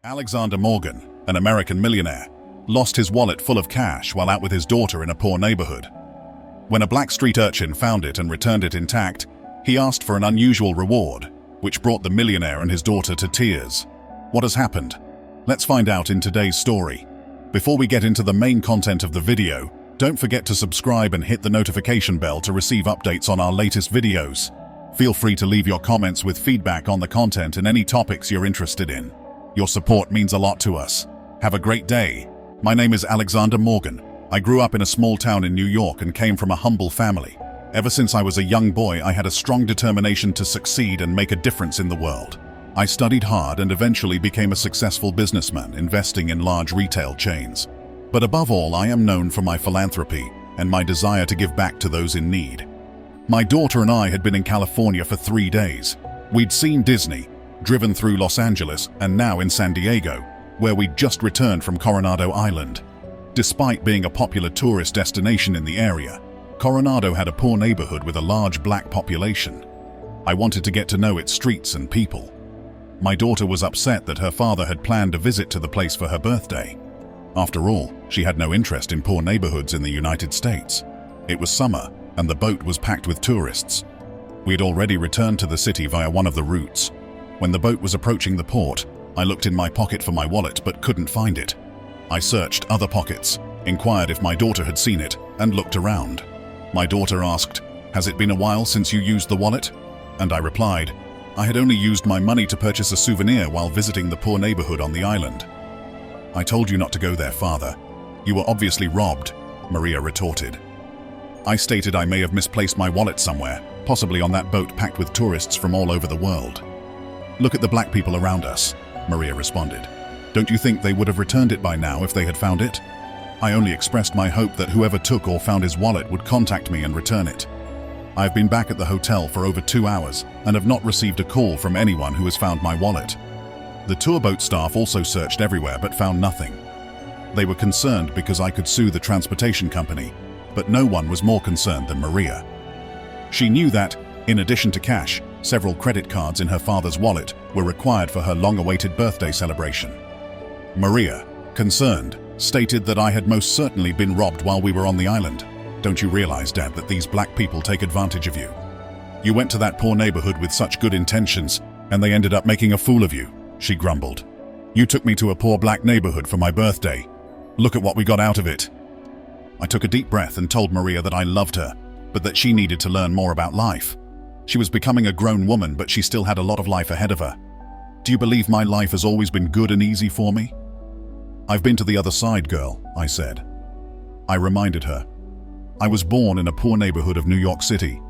Alexander Morgan, an American millionaire, lost his wallet full of cash while out with his daughter in a poor neighborhood. When a black street urchin found it and returned it intact, he asked for an unusual reward, which brought the millionaire and his daughter to tears. What has happened? Let's find out in today's story. Before we get into the main content of the video, don't forget to subscribe and hit the notification bell to receive updates on our latest videos. Feel free to leave your comments with feedback on the content and any topics you're interested in. Your support means a lot to us. Have a great day. My name is Alexander Morgan. I grew up in a small town in New York and came from a humble family. Ever since I was a young boy, I had a strong determination to succeed and make a difference in the world. I studied hard and eventually became a successful businessman, investing in large retail chains. But above all, I am known for my philanthropy and my desire to give back to those in need. My daughter and I had been in California for 3 days. We'd seen Disney, driven through Los Angeles, and now in San Diego, where we'd just returned from Coronado Island. Despite being a popular tourist destination in the area, Coronado had a poor neighborhood with a large black population. I wanted to get to know its streets and people. My daughter was upset that her father had planned a visit to the place for her birthday. After all, she had no interest in poor neighborhoods in the United States. It was summer, and the boat was packed with tourists. We had already returned to the city via one of the routes. When the boat was approaching the port, I looked in my pocket for my wallet but couldn't find it. I searched other pockets, inquired if my daughter had seen it, and looked around. My daughter asked, "Has it been a while since you used the wallet?" And I replied, "I had only used my money to purchase a souvenir while visiting the poor neighborhood on the island." "I told you not to go there, father. You were obviously robbed," Maria retorted. I stated I may have misplaced my wallet somewhere, possibly on that boat packed with tourists from all over the world. "Look at the black people around us," Maria responded. "Don't you think they would have returned it by now if they had found it?" I only expressed my hope that whoever took or found his wallet would contact me and return it. I have been back at the hotel for over 2 hours and have not received a call from anyone who has found my wallet. The tour boat staff also searched everywhere but found nothing. They were concerned because I could sue the transportation company, but no one was more concerned than Maria. She knew that, in addition to cash, several credit cards in her father's wallet were required for her long-awaited birthday celebration. Maria, concerned, stated that I had most certainly been robbed while we were on the island. "Don't you realize, Dad, that these black people take advantage of you? You went to that poor neighborhood with such good intentions, and they ended up making a fool of you," she grumbled. "You took me to a poor black neighborhood for my birthday. Look at what we got out of it." I took a deep breath and told Maria that I loved her, but that she needed to learn more about life. She was becoming a grown woman, but she still had a lot of life ahead of her. "Do you believe my life has always been good and easy for me?" "I've been to the other side, girl," I said. I reminded her. I was born in a poor neighborhood of New York City.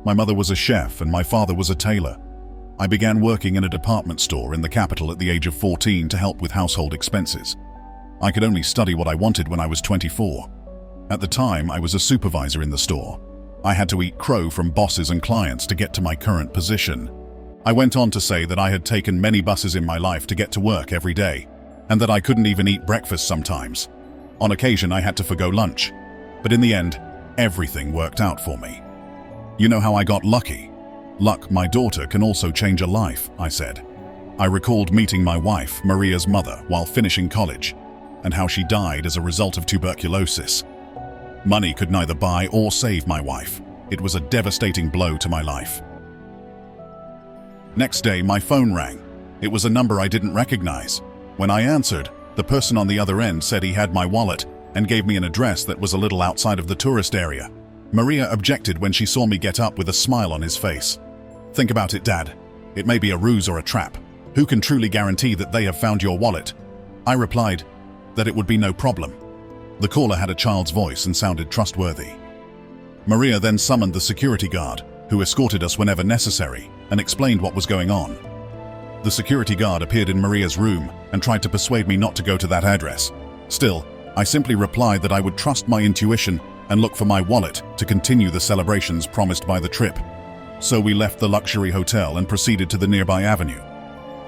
My mother was a chef and my father was a tailor. I began working in a department store in the capital at the age of 14 to help with household expenses. I could only study what I wanted when I was 24. At the time, I was a supervisor in the store. I had to eat crow from bosses and clients to get to my current position. I went on to say that I had taken many buses in my life to get to work every day, and that I couldn't even eat breakfast sometimes. On occasion, I had to forgo lunch. But in the end, everything worked out for me. "You know how I got lucky? Luck, my daughter, can also change a life," I said. I recalled meeting my wife, Maria's mother, while finishing college, and how she died as a result of tuberculosis. Money could neither buy or save my wife. It was a devastating blow to my life. Next day, my phone rang. It was a number I didn't recognize. When I answered, the person on the other end said he had my wallet and gave me an address that was a little outside of the tourist area. Maria objected when she saw me get up with a smile on his face. "Think about it, Dad. It may be a ruse or a trap. Who can truly guarantee that they have found your wallet?" I replied that it would be no problem. The caller had a child's voice and sounded trustworthy. Maria then summoned the security guard, who escorted us whenever necessary, and explained what was going on. The security guard appeared in Maria's room and tried to persuade me not to go to that address. Still, I simply replied that I would trust my intuition and look for my wallet to continue the celebrations promised by the trip. So we left the luxury hotel and proceeded to the nearby avenue.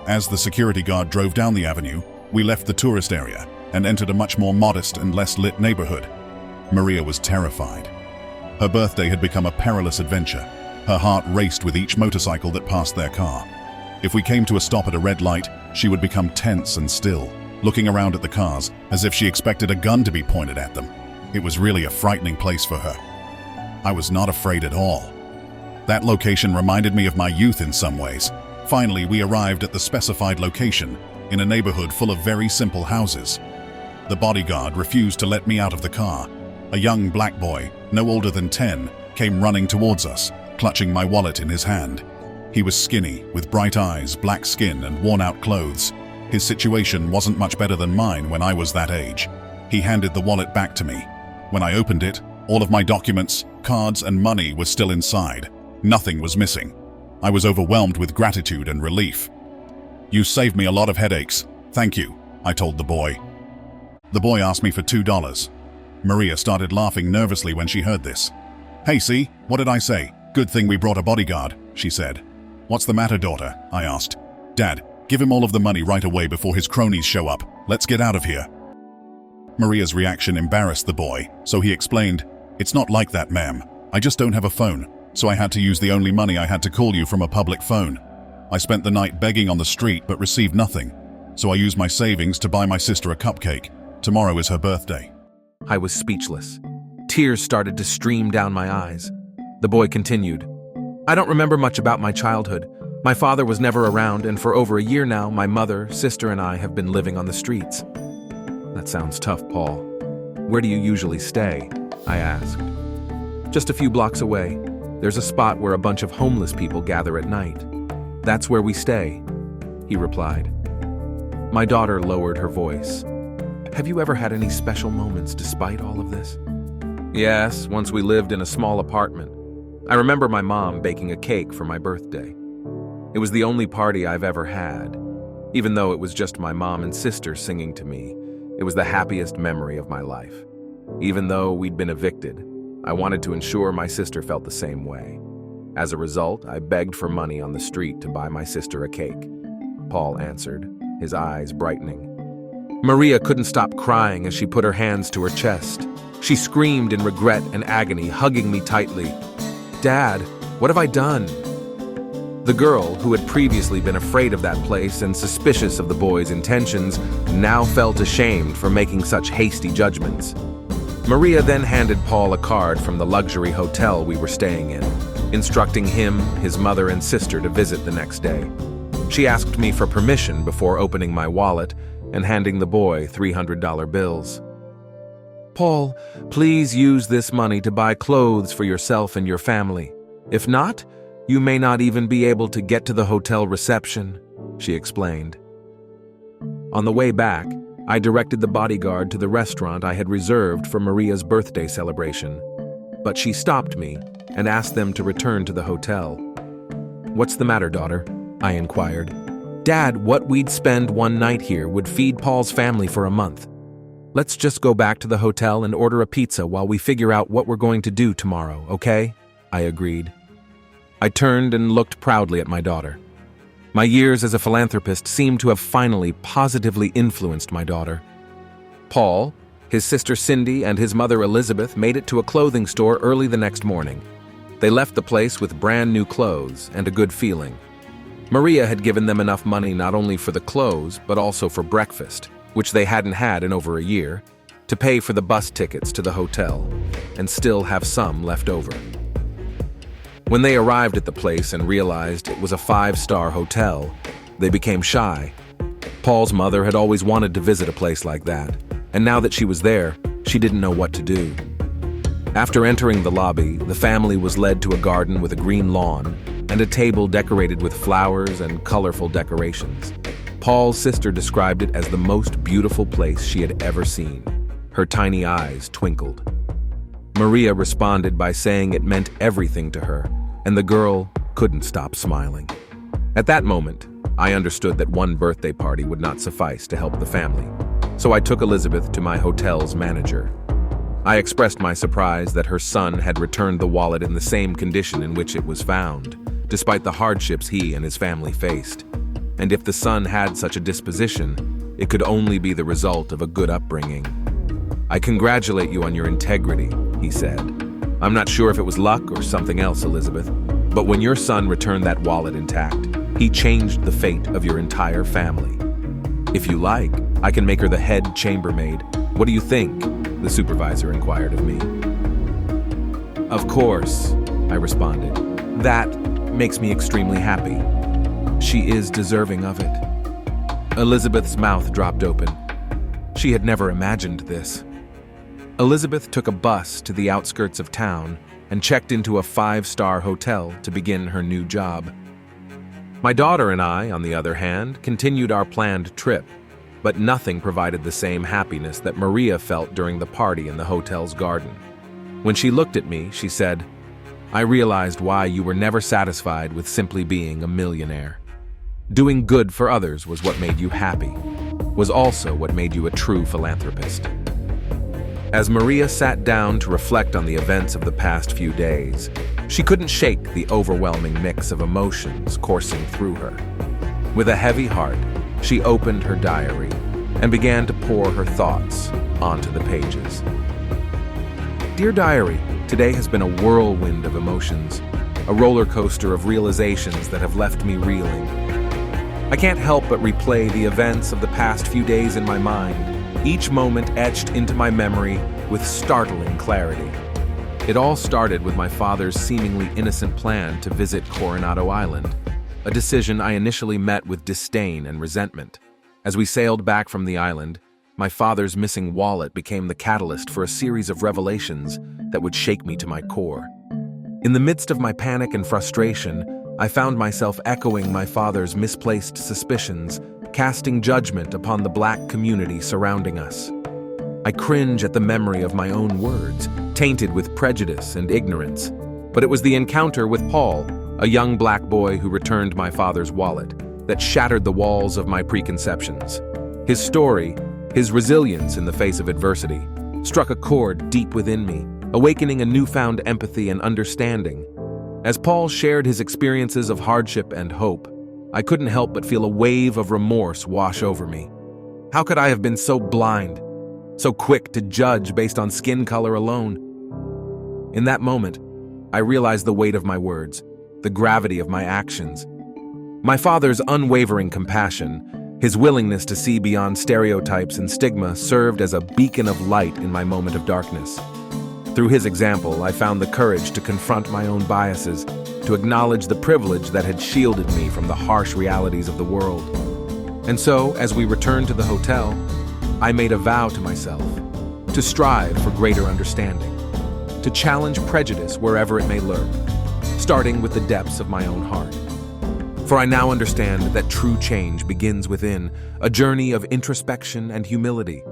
As the security guard drove down the avenue, we left the tourist area and entered a much more modest and less lit neighborhood. Maria was terrified. Her birthday had become a perilous adventure. Her heart raced with each motorcycle that passed their car. If we came to a stop at a red light, she would become tense and still, looking around at the cars as if she expected a gun to be pointed at them. It was really a frightening place for her. I was not afraid at all. That location reminded me of my youth in some ways. Finally, we arrived at the specified location, in a neighborhood full of very simple houses. The bodyguard refused to let me out of the car. A young black boy, no older than 10, came running towards us, clutching my wallet in his hand. He was skinny, with bright eyes, black skin, and worn-out clothes. His situation wasn't much better than mine when I was that age. He handed the wallet back to me. When I opened it, all of my documents, cards, and money were still inside. Nothing was missing. I was overwhelmed with gratitude and relief. "You saved me a lot of headaches. Thank you," I told the boy. The boy asked me for $2. Maria started laughing nervously when she heard this. "Hey, see, what did I say? Good thing we brought a bodyguard," she said. "What's the matter, daughter?" I asked. "Dad, give him all of the money right away before his cronies show up. Let's get out of here." Maria's reaction embarrassed the boy, so he explained, "It's not like that, ma'am. I just don't have a phone, so I had to use the only money I had to call you from a public phone. I spent the night begging on the street but received nothing, so I used my savings to buy my sister a cupcake. Tomorrow is her birthday." I was speechless. Tears started to stream down my eyes. The boy continued, "I don't remember much about my childhood. My father was never around, and for over a year now, my mother, sister, and I have been living on the streets." "That sounds tough, Paul. Where do you usually stay?" I asked. "Just a few blocks away. There's a spot where a bunch of homeless people gather at night. That's where we stay," he replied. My daughter lowered her voice. "Have you ever had any special moments despite all of this?" "Yes, once we lived in a small apartment. I remember my mom baking a cake for my birthday. It was the only party I've ever had. Even though it was just my mom and sister singing to me, it was the happiest memory of my life. Even though we'd been evicted, I wanted to ensure my sister felt the same way. As a result, I begged for money on the street to buy my sister a cake," Paul answered, his eyes brightening. Maria couldn't stop crying as she put her hands to her chest. She screamed in regret and agony, hugging me tightly. "Dad, what have I done?" The girl, who had previously been afraid of that place and suspicious of the boy's intentions, now felt ashamed for making such hasty judgments. Maria then handed Paul a card from the luxury hotel we were staying in, instructing him, his mother, and sister to visit the next day. She asked me for permission before opening my wallet and handing the boy $300 bills. "Paul, please use this money to buy clothes for yourself and your family. If not, you may not even be able to get to the hotel reception," she explained. On the way back, I directed the bodyguard to the restaurant I had reserved for Maria's birthday celebration, but she stopped me and asked them to return to the hotel. "What's the matter, daughter?" I inquired. "Dad, what we'd spend one night here would feed Paul's family for a month. Let's just go back to the hotel and order a pizza while we figure out what we're going to do tomorrow, okay?" I agreed. I turned and looked proudly at my daughter. My years as a philanthropist seemed to have finally positively influenced my daughter. Paul, his sister Cindy, and his mother Elizabeth made it to a clothing store early the next morning. They left the place with brand new clothes and a good feeling. Maria had given them enough money not only for the clothes, but also for breakfast, which they hadn't had in over a year, to pay for the bus tickets to the hotel, and still have some left over. When they arrived at the place and realized it was a 5-star hotel, they became shy. Paul's mother had always wanted to visit a place like that, and now that she was there, she didn't know what to do. After entering the lobby, the family was led to a garden with a green lawn and a table decorated with flowers and colorful decorations. Paul's sister described it as the most beautiful place she had ever seen. Her tiny eyes twinkled. Maria responded by saying it meant everything to her, and the girl couldn't stop smiling. At that moment, I understood that one birthday party would not suffice to help the family, so I took Elizabeth to my hotel's manager. I expressed my surprise that her son had returned the wallet in the same condition in which it was found, despite the hardships he and his family faced. And if the son had such a disposition, it could only be the result of a good upbringing. "I congratulate you on your integrity," he said. "I'm not sure if it was luck or something else, Elizabeth, but when your son returned that wallet intact, he changed the fate of your entire family." "If you like, I can make her the head chambermaid. What do you think?" the supervisor inquired of me. "Of course," I responded. "That makes me extremely happy. She is deserving of it." Elizabeth's mouth dropped open. She had never imagined this. Elizabeth took a bus to the outskirts of town and checked into a 5-star hotel to begin her new job. My daughter and I, on the other hand, continued our planned trip, but nothing provided the same happiness that Maria felt during the party in the hotel's garden. When she looked at me, she said, "I realized why you were never satisfied with simply being a millionaire. Doing good for others was what made you happy, was also what made you a true philanthropist." As Maria sat down to reflect on the events of the past few days, she couldn't shake the overwhelming mix of emotions coursing through her. With a heavy heart, she opened her diary and began to pour her thoughts onto the pages. "Dear Diary, today has been a whirlwind of emotions, a roller coaster of realizations that have left me reeling. I can't help but replay the events of the past few days in my mind, each moment etched into my memory with startling clarity. It all started with my father's seemingly innocent plan to visit Coronado Island, a decision I initially met with disdain and resentment. As we sailed back from the island, my father's missing wallet became the catalyst for a series of revelations that would shake me to my core. In the midst of my panic and frustration, I found myself echoing my father's misplaced suspicions, casting judgment upon the Black community surrounding us. I cringe at the memory of my own words, tainted with prejudice and ignorance. But it was the encounter with Paul, a young Black boy who returned my father's wallet, that shattered the walls of my preconceptions. His story, his resilience in the face of adversity, struck a chord deep within me, awakening a newfound empathy and understanding. As Paul shared his experiences of hardship and hope, I couldn't help but feel a wave of remorse wash over me. How could I have been so blind, so quick to judge based on skin color alone? In that moment, I realized the weight of my words, the gravity of my actions. My father's unwavering compassion, his willingness to see beyond stereotypes and stigma, served as a beacon of light in my moment of darkness. Through his example, I found the courage to confront my own biases, to acknowledge the privilege that had shielded me from the harsh realities of the world. And so, as we returned to the hotel, I made a vow to myself to strive for greater understanding, to challenge prejudice wherever it may lurk, starting with the depths of my own heart. For I now understand that true change begins within, a journey of introspection and humility.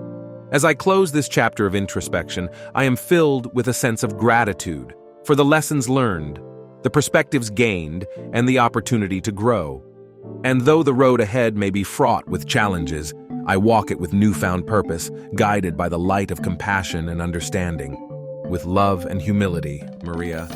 As I close this chapter of introspection, I am filled with a sense of gratitude for the lessons learned, the perspectives gained, and the opportunity to grow. And though the road ahead may be fraught with challenges, I walk it with newfound purpose, guided by the light of compassion and understanding. With love and humility, Maria.